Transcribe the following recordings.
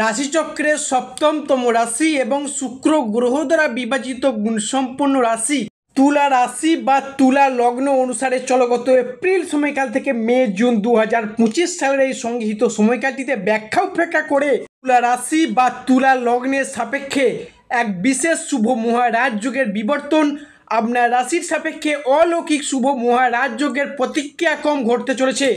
রাশিচক্রের সপ্তমতম রাশি এবং শুক্র গ্রহ দ্বারা বিভাজিত গুণসম্পন্ন রাশি তুলা রাশি বা তুলা লগ্ন অনুসারে চলগত এপ্রিল সময়কাল থেকে মে জুন 2025 সালের এই সংগৃহীত সময়কালটিতে ব্যাখ্যা উপেক্ষা করে তুলা রাশি বা তুলা লগ্নের সাপেক্ষে এক বিশেষ শুভ মহারাজযোগের বিবর্তন আপনার রাশির সাপেক্ষে অলৌকিক শুভ মহারাজযোগের প্রতিক্রিয়াক্রম ঘটতে চলেছে,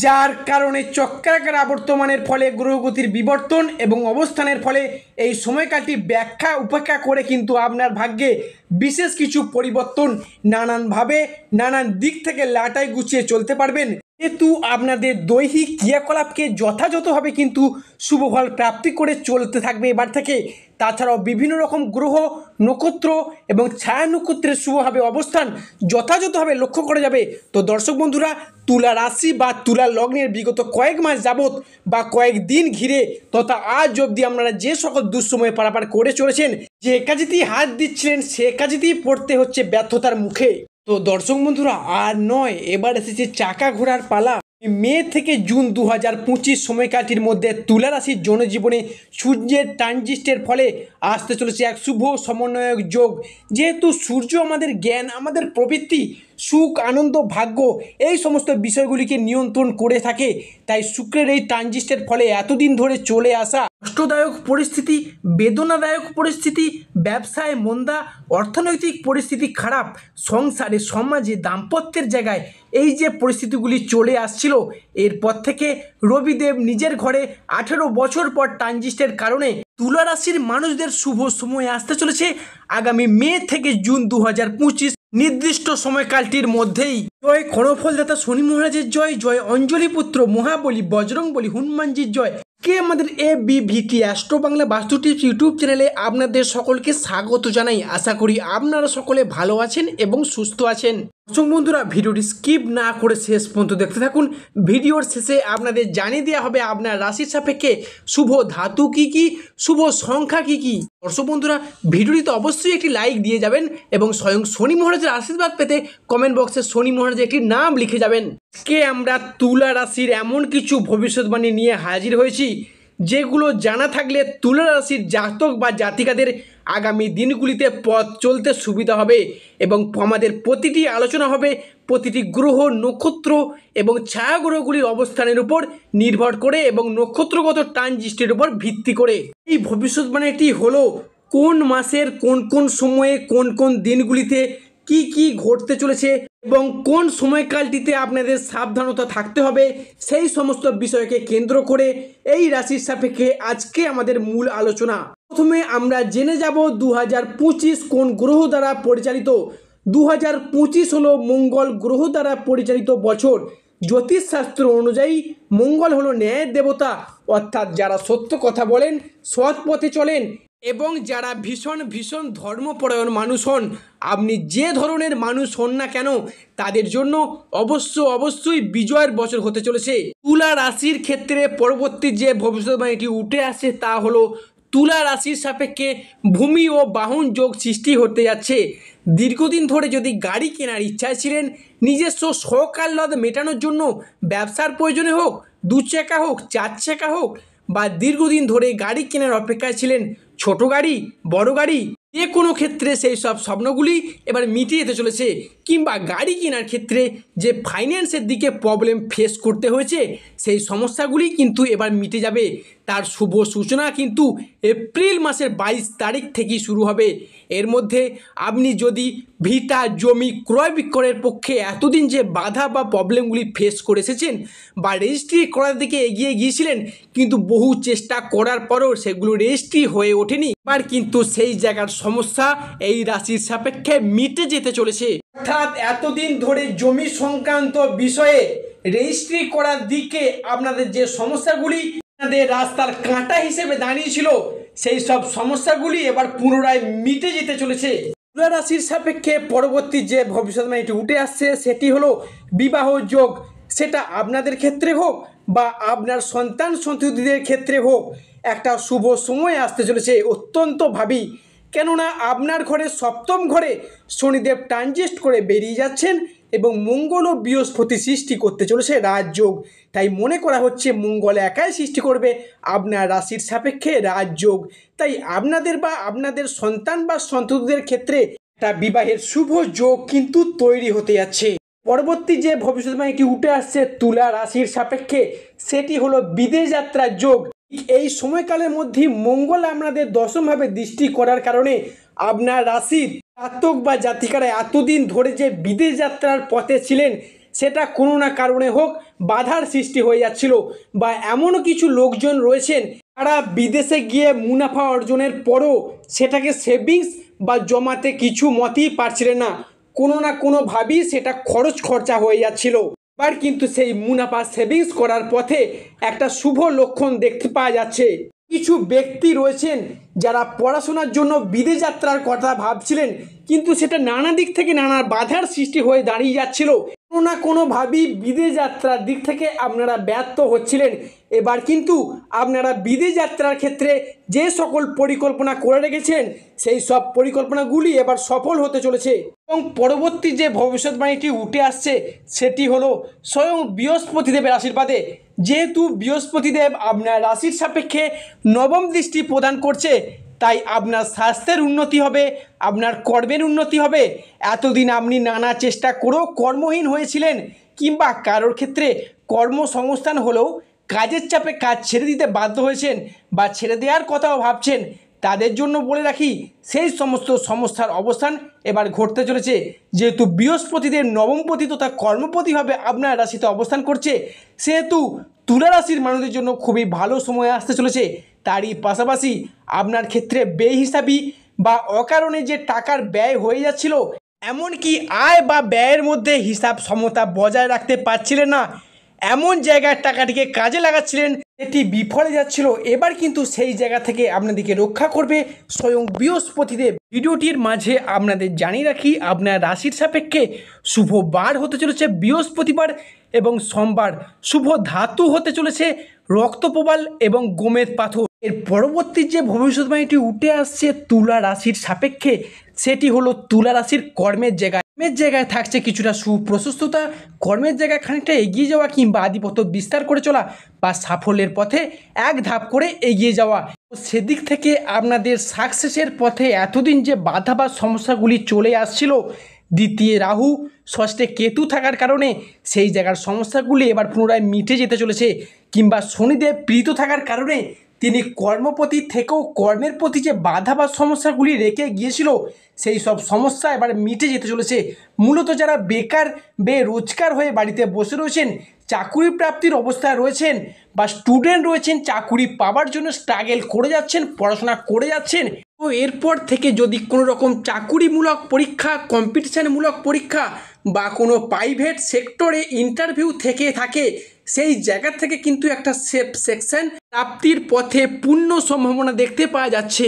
যার কারণে চক্রাকার আবর্তমানের ফলে গ্রহগতির বিবর্তন এবং অবস্থানের ফলে এই সময়কালটি ব্যাখ্যা উপেক্ষা করে কিন্তু আপনার ভাগ্যে বিশেষ কিছু পরিবর্তন নানানভাবে নানান দিক থেকে লাটাই গুছিয়ে চলতে পারবেন। যেহেতু আপনাদের দৈহিক ক্রিয়াকলাপকে যথাযথভাবে কিন্তু শুভফল প্রাপ্তি করে চলতে থাকবে এবার থেকে। তাছাড়াও বিভিন্ন রকম গ্রহ, নক্ষত্র এবং ছায়া নক্ষত্রের শুভভাবে অবস্থান যথাযথভাবে লক্ষ্য করা যাবে। তো দর্শক বন্ধুরা, তুলা রাশি বা তুলা লগ্নের বিগত কয়েক মাস যাবৎ বা কয়েক দিন ঘিরে তথা আজ অবধি আপনারা যে সকল দুঃসময়ে পারাপার করে চলেছেন, যে কাজেতেই হাত দিচ্ছিলেন সে কাজেতেই পড়তে হচ্ছে ব্যর্থতার মুখে। তো দর্শক বন্ধুরা, আর নয়, এবার এসেছে চাকা ঘোরার পালা। মে থেকে জুন 2025 সময়কালটির মধ্যে তুলা রাশির জনজীবনে সূর্যের ট্রানজিস্টের ফলে আসতে চলেছে এক শুভ সমন্বয়ক যোগ। যেহেতু সূর্য আমাদের জ্ঞান, আমাদের প্রবৃত্তি, সুখ, আনন্দ, ভাগ্য এই সমস্ত বিষয়গুলিকে নিয়ন্ত্রণ করে থাকে, তাই শুক্রের এই ট্রানজিস্টের ফলে এতদিন ধরে চলে আসা কষ্টদায়ক পরিস্থিতি, বেদনাদায়ক পরিস্থিতি, ব্যবসায় মন্দা, অর্থনৈতিক পরিস্থিতি খারাপ, সংসারে, সমাজে, দাম্পত্যের জায়গায় এই যে পরিস্থিতিগুলি চলে আসছিল, এরপর থেকে রবিদেব নিজের ঘরে 18 বছর পর ট্রানজিস্টের কারণে তুলা রাশির মানুষদের শুভ সময় আসতে চলেছে আগামী মে থেকে জুন 2025 নির্দিষ্ট সময়কালটির মধ্যেই। জয় ক্ষণফলদাতা শনি মহারাজের জয়, জয় অঞ্জলিপুত্র মহাবলী বজরংবলী হনুমানজির জয়। কে আমাদের ABVT অ্যাস্ট্রো বাংলা বাস্তু টিপস ইউটিউব চ্যানেলে আপনাদের সকলকে স্বাগত জানাই। আশা করি আপনারা সকলে ভালো আছেন এবং সুস্থ আছেন। দর্শক বন্ধুরা, ভিডিওটি স্কিপ না করে শেষ পর্যন্ত দেখতে থাকুন। ভিডিওর শেষে আপনাদের জানিয়ে দেওয়া হবে আপনার রাশির সাপেক্ষে শুভ ধাতু কি কি, শুভ সংখ্যা কি কি। দর্শক বন্ধুরা, ভিডিওটিতে অবশ্যই একটি লাইক দিয়ে যাবেন এবং স্বয়ং শনি মহারাজের আশীর্বাদ পেতে কমেন্ট বক্সে শনি মহারাজের একটি নাম লিখে যাবেন। আজকে আমরা তুলা রাশির এমন কিছু ভবিষ্যৎবাণী নিয়ে হাজির হয়েছি যেগুলো জানা থাকলে তুলা রাশির জাতক বা জাতিকাদের আগামী দিনগুলিতে পথ চলতে সুবিধা হবে এবং আমাদের প্রতিটি আলোচনা হবে প্রতিটি গ্রহ, নক্ষত্র এবং ছায়া গ্রহগুলির অবস্থানের উপর নির্ভর করে এবং নক্ষত্রগত ট্রানজিস্টের উপর ভিত্তি করে। এই ভবিষ্যৎবাণীটি হলো কোন মাসের কোন কোন সময়ে কোন কোন দিনগুলিতে কি কি ঘটতে চলেছে এবং কোন সময়কালটিতে আপনাদের সাবধানতা থাকতে হবে, সেই সমস্ত বিষয়কে কেন্দ্র করে এই রাশির সাপেক্ষে আজকে আমাদের মূল আলোচনা। প্রথমে আমরা জেনে যাব 2025 কোন গ্রহ দ্বারা পরিচালিত। 2025 হলো মঙ্গল গ্রহ দ্বারা পরিচালিত বছর। জ্যোতিষশাস্ত্র অনুযায়ী মঙ্গল হলো ন্যায়ের দেবতা, অর্থাৎ যারা সত্য কথা বলেন, সৎ পথে চলেন এবং যারা ভীষণ ভীষণ ধর্মপরায়ণ মানুষ হন, আপনি যে ধরনের মানুষ হন না কেন তাদের জন্য অবশ্যই বিজয়ের বছর হতে চলেছে। তুলা রাশির ক্ষেত্রে পরবর্তী যে ভবিষ্যৎবাণীটি উঠে আসে তা হলো তুলা রাশির সাপেক্ষে ভূমি ও বাহন যোগ সৃষ্টি হতে যাচ্ছে। দীর্ঘদিন ধরে যদি গাড়ি কেনার ইচ্ছায় ছিলেন, নিজস্ব শখ আহ্লাদ মেটানোর জন্য, ব্যবসার প্রয়োজনে হোক, 2 চাকা হোক, 4 চাকা হোক, বা দীর্ঘদিন ধরে গাড়ি কেনার অপেক্ষায় ছিলেন, ছোট গাড়ি, বড় গাড়ি, যে কোনো ক্ষেত্রে সেই সব স্বপ্নগুলি এবার মিটে যেতে চলেছে। কিংবা গাড়ি কেনার ক্ষেত্রে যে ফাইন্যান্সের দিকে প্রবলেম ফেস করতে হয়েছে, সেই সমস্যাগুলি কিন্তু এবার মিটে যাবে। তার শুভ সূচনা কিন্তু এপ্রিল মাসের 22 তারিখ থেকেই শুরু হবে। এর মধ্যে আপনি যদি ভিটা জমি ক্রয় বিক্রয়ের পক্ষে এতদিন যে বাধা বা প্রবলেমগুলি ফেস করে এসেছেন বা রেজিস্ট্রি করার দিকে এগিয়ে গিয়েছিলেন, কিন্তু বহু চেষ্টা করার পরও সেগুলো রেজিস্ট্রি হয়ে ওঠেনি, এবার কিন্তু সেই জায়গার সমস্যা এই রাশির সাপেক্ষে মিটে যেতে চলেছে। অর্থাৎ এতদিন ধরে জমি সংক্রান্ত বিষয়ে রেজিস্ট্রি করার দিকে আপনাদের যে সমস্যাগুলি আপনাদের রাস্তার কাঁটা হিসেবে দাঁড়িয়েছিল, সেই সব সমস্যাগুলি এবার পুনরায় মিটে যেতে চলেছে। তুলা রাশির সাপেক্ষে পরবর্তী যে ভবিষ্যৎবাণীটি উঠে আসছে সেটি হলো বিবাহ যোগ। সেটা আপনাদের ক্ষেত্রে হোক বা আপনার সন্তান সন্ততিদের ক্ষেত্রে হোক, একটা শুভ সময় আসতে চলেছে অত্যন্ত ভাবি। কেননা আপনার ঘরে সপ্তম ঘরে শনিদেব ট্রানজিস্ট করে বেরিয়ে যাচ্ছেন এবং মঙ্গল ও বৃহস্পতি সৃষ্টি করতে চলেছে রাজযোগ। তাই মনে করা হচ্ছে মঙ্গল একাই সৃষ্টি করবে আপনার রাশির সাপেক্ষে রাজযোগ। তাই আপনাদের বা আপনাদের সন্তান বা সন্ততিদের ক্ষেত্রে একটা বিবাহের শুভ যোগ কিন্তু তৈরি হতে যাচ্ছে। পরবর্তী যে ভবিষ্যৎবাণীটি উঠে আসছে তুলা রাশির সাপেক্ষে, সেটি হলো বিদেশ যাত্রার যোগ। এই সময়কালের মধ্যে মঙ্গল আপনাদের দশমভাবে দৃষ্টি করার কারণে আপনার রাশির জাতক বা জাতিকারা এতদিন ধরে যে বিদেশ যাত্রার পথে ছিলেন, সেটা কোনো না কারণে হোক বাধার সৃষ্টি হয়ে যাচ্ছিল, বা এমনও কিছু লোকজন রয়েছেন যারা বিদেশে গিয়ে মুনাফা অর্জনের পরও সেটাকে সেভিংস বা জমাতে কিছু মতেই পারছিলেন না, কোনো না কোনোভাবেই সেটা খরচা হয়ে যাচ্ছিল। এবার কিন্তু সেই মুনাফা সেভিংস করার পথে একটা শুভ লক্ষণ দেখতে পাওয়া যাচ্ছে। কিছু ব্যক্তি রয়েছেন যারা পড়াশোনার জন্য বিদেশ যাত্রার কথা ভাবছিলেন, কিন্তু সেটা নানা দিক থেকে নানা বাধার সৃষ্টি হয়ে দাঁড়িয়ে যাচ্ছিল। কোনো না কোনোভাবেই বিদেশ যাত্রার দিক থেকে আপনারা ব্যর্থ হচ্ছিলেন। এবার কিন্তু আপনারা বিদেশ যাত্রার ক্ষেত্রে যে সকল পরিকল্পনা করে রেখেছেন, সেই সব পরিকল্পনাগুলি এবার সফল হতে চলেছে। এবং পরবর্তী যে ভবিষ্যৎবাণীটি উঠে আসছে সেটি হলো স্বয়ং বৃহস্পতিদেবের আশীর্বাদে। যেহেতু বৃহস্পতিদেব আপনার রাশির সাপেক্ষে নবম দৃষ্টি প্রদান করছে, তাই আপনার স্বাস্থ্যের উন্নতি হবে, আপনার কর্মের উন্নতি হবে। এতদিন আপনি নানা চেষ্টা করেও কর্মহীন হয়েছিলেন, কিংবা কারোর ক্ষেত্রে কর্মসংস্থান হলেও কাজের চাপে কাজ ছেড়ে দিতে বাধ্য হয়েছেন বা ছেড়ে দেওয়ার কথাও ভাবছেন, তাদের জন্য বলে রাখি সেই সমস্ত সমস্যার অবসান এবার ঘটতে চলেছে। যেহেতু বৃহস্পতিদের নবমপতি তথা কর্মপতিভাবে আপনার রাশিতে অবস্থান করছে, সেহেতু তুলা রাশির মানুষদের জন্য খুবই ভালো সময় আসতে চলেছে। তারই পাশাপাশি আপনার ক্ষেত্রে বেহিসাবি বা অকারণে যে টাকার ব্যয় হয়ে যাচ্ছিল, এমনকি আয় বা ব্যয়ের মধ্যে হিসাব সমতা বজায় রাখতে পারছিলেন না, এমন জায়গায় টাকাটিকে কাজে লাগাচ্ছিলেন, এটি বিফলে যাচ্ছিল, এবার কিন্তু সেই জায়গা থেকে আপনাদেরকে রক্ষা করবে স্বয়ং বৃহস্পতিদেব। ভিডিওটির মাঝে আপনাদের জানিয়ে রাখি, আপনার রাশির সাপেক্ষে শুভ বার হতে চলেছে বৃহস্পতিবার এবং সোমবার। শুভ ধাতু হতে চলেছে রক্তপ্রবাল এবং গোমেদ পাথর। এর পরবর্তী যে ভবিষ্যৎবাণীটি উঠে আসছে তুলা রাশির সাপেক্ষে, সেটি হলো তুলা রাশির কর্মের জায়গায়। কর্মের জায়গায় থাকছে কিছুটা সুপ্রশস্ততা, কর্মের জায়গায় খানিকটা এগিয়ে যাওয়া কিংবা আধিপত্য বিস্তার করে চলা বা সাফল্যের পথে এক ধাপ করে এগিয়ে যাওয়া। সেদিক থেকে আপনাদের সাকসেসের পথে এতদিন যে বাধা বা সমস্যাগুলি চলে আসছিল, দ্বিতীয় রাহু ষষ্ঠে কেতু থাকার কারণে সেই জায়গার সমস্যাগুলি এবার পুনরায় মিটে যেতে চলেছে, কিংবা শনিদেব প্রীত থাকার কারণে তিনি কর্মপতি থেকেও কর্মের প্রতি যে বাধা বা সমস্যাগুলি রেখে গিয়েছিল, সেই সব সমস্যা এবার মিটে যেতে চলেছে। মূলত যারা বেকার বেরোজগার হয়ে বাড়িতে বসে রয়েছেন, চাকুরি প্রাপ্তির অবস্থায় রয়েছেন, বা স্টুডেন্ট রয়েছেন, চাকুরি পাওয়ার জন্য স্ট্রাগল করে যাচ্ছেন, পড়াশোনা করে যাচ্ছেন, তো এরপর থেকে যদি কোনো রকম চাকুরিমূলক পরীক্ষা, কম্পিটিশানমূলক পরীক্ষা বা কোনো প্রাইভেট সেক্টরে ইন্টারভিউ থেকে থাকে, সেই জায়গা থেকে কিন্তু একটা সেফ সেকশন প্রাপ্তির পথে পূর্ণ সম্ভাবনা দেখতে পাওয়া যাচ্ছে।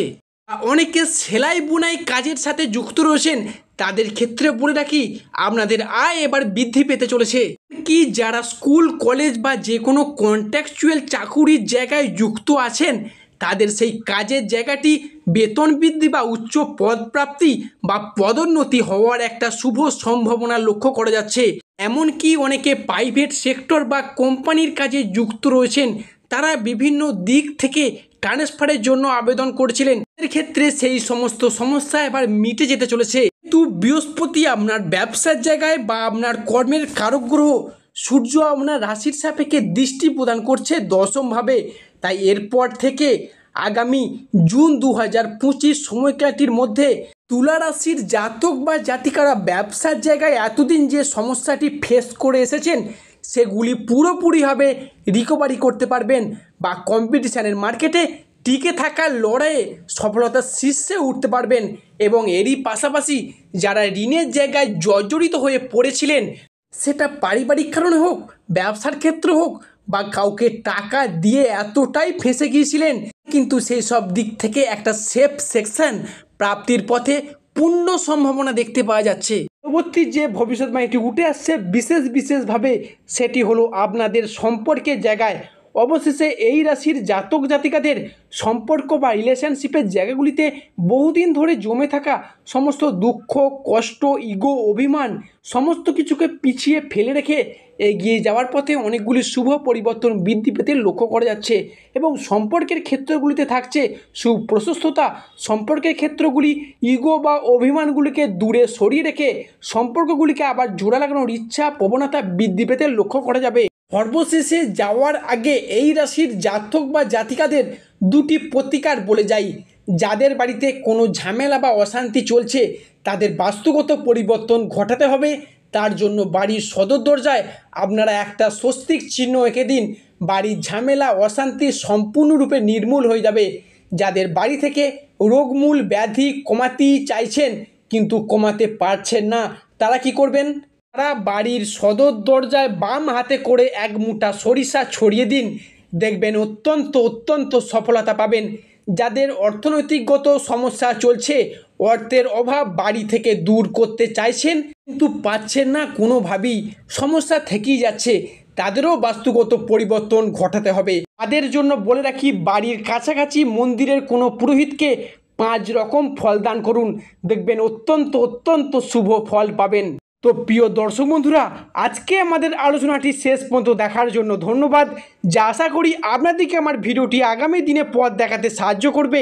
অনেকে সেলাই বুনাই কাজের সাথে যুক্ত রয়েছেন, তাদের ক্ষেত্রে বলে রাখি আপনাদের আয় এবার বৃদ্ধি পেতে চলেছে। কি যারা স্কুল কলেজ বা যে কোনো কন্ট্রাকচুয়াল চাকুরির জায়গায় যুক্ত আছেন, তাদের সেই কাজের জায়গাটি বেতন বৃদ্ধি বা উচ্চ পদপ্রাপ্তি বা পদোন্নতি হওয়ার একটা শুভ সম্ভাবনা লক্ষ্য করা যাচ্ছে। এমনকি অনেকে প্রাইভেট সেক্টর বা কোম্পানির কাজে যুক্ত রয়েছেন, তারা বিভিন্ন দিক থেকে ট্রান্সফারের জন্য আবেদন করছিলেন, এর ক্ষেত্রে সেই সমস্ত সমস্যা এবার মিটে যেতে চলেছে। কিন্তু বৃহস্পতি আপনার ব্যবসার জায়গায় বা আপনার কর্মের কারক গ্রহ, সূর্য আপনার রাশির সাপেক্ষে দৃষ্টি প্রদান করছে দশমভাবে। তাই এরপর থেকে আগামী জুন 2025 সময়কালটির মধ্যে তুলা রাশির জাতক বা জাতিকারা ব্যবসার জায়গায় এতদিন যে সমস্যাটি ফেস করে এসেছেন, সেগুলি পুরোপুরিভাবে রিকভারি করতে পারবেন বা কম্পিটিশানের মার্কেটে টিকে থাকার লড়াইয়ে সফলতার শীর্ষে উঠতে পারবেন। এবং এরই পাশাপাশি যারা ঋণের জায়গায় জর্জরিত হয়ে পড়েছিলেন, সেটা পারিবারিক কারণে হোক, ব্যবসার ক্ষেত্রে হোক, বা কাউকে টাকা দিয়ে এতটাই ফেঁসে গিয়েছিলেন, কিন্তু সেই সব দিক থেকে একটা সেফ সেকশন প্রাপ্তির পথে পূর্ণ সম্ভাবনা দেখতে পাওয়া যাচ্ছে। পরবর্তী যে ভবিষ্যৎবাণীটি উঠে আসছে বিশেষভাবে, সেটি হলো আপনাদের সম্পর্কের জায়গায় অবশেষে এই রাশির জাতক জাতিকাদের সম্পর্ক বা রিলেশনশিপের জায়গাগুলিতে বহুদিন ধরে জমে থাকা সমস্ত দুঃখ, কষ্ট, ইগো, অভিমান সমস্ত কিছুকে পিছিয়ে ফেলে রেখে এগিয়ে যাওয়ার পথে অনেকগুলি শুভ পরিবর্তন বৃদ্ধি পেতে লক্ষ্য করা যাচ্ছে এবং সম্পর্কের ক্ষেত্রগুলিতে থাকছে সুপ্রশস্ততা। সম্পর্কের ক্ষেত্রগুলি ইগো বা অভিমানগুলিকে দূরে সরিয়ে রেখে সম্পর্কগুলিকে আবার জোড়া লাগানোর ইচ্ছা প্রবণতা বৃদ্ধি পেতে লক্ষ্য করা যাবে। সর্বশেষে যাওয়ার আগে এই রাশির জাতক বা জাতিকাদের দুটি প্রতিকার বলে যাই। যাদের বাড়িতে কোনো ঝামেলা বা অশান্তি চলছে তাদের বাস্তুগত পরিবর্তন ঘটাতে হবে। তার জন্য বাড়ির সদর দরজায় আপনারা একটা স্বস্তিক চিহ্ন এঁকে দিন। বাড়ির ঝামেলা অশান্তি সম্পূর্ণরূপে নির্মূল হয়ে যাবে। যাদের বাড়ি থেকে রোগমূল ব্যাধি কমাতেই চাইছেন কিন্তু কমাতে পারছেন না, তারা কি করবেন? তারা বাড়ির সদর দরজায় বাম হাতে করে এক মুঠা সরিষা ছড়িয়ে দিন। দেখবেন অত্যন্ত সফলতা পাবেন। যাদের অর্থনৈতিকগত সমস্যা চলছে, অর্থের অভাব বাড়ি থেকে দূর করতে চাইছেন কিন্তু পাচ্ছেন না, কোনোভাবেই সমস্যা থেকেই যাচ্ছে, তাদেরও বাস্তুগত পরিবর্তন ঘটাতে হবে। তাদের জন্য বলে রাখি, বাড়ির কাছাকাছি মন্দিরের কোনো পুরোহিতকে 5 রকম ফল দান করুন। দেখবেন অত্যন্ত শুভ ফল পাবেন। তো প্রিয় দর্শক বন্ধুরা, আজকে আমাদের আলোচনাটি শেষ পর্যন্ত দেখার জন্য ধন্যবাদ। যা আশা করি আপনাদেরকে আমার ভিডিওটি আগামী দিনে পথ দেখাতে সাহায্য করবে।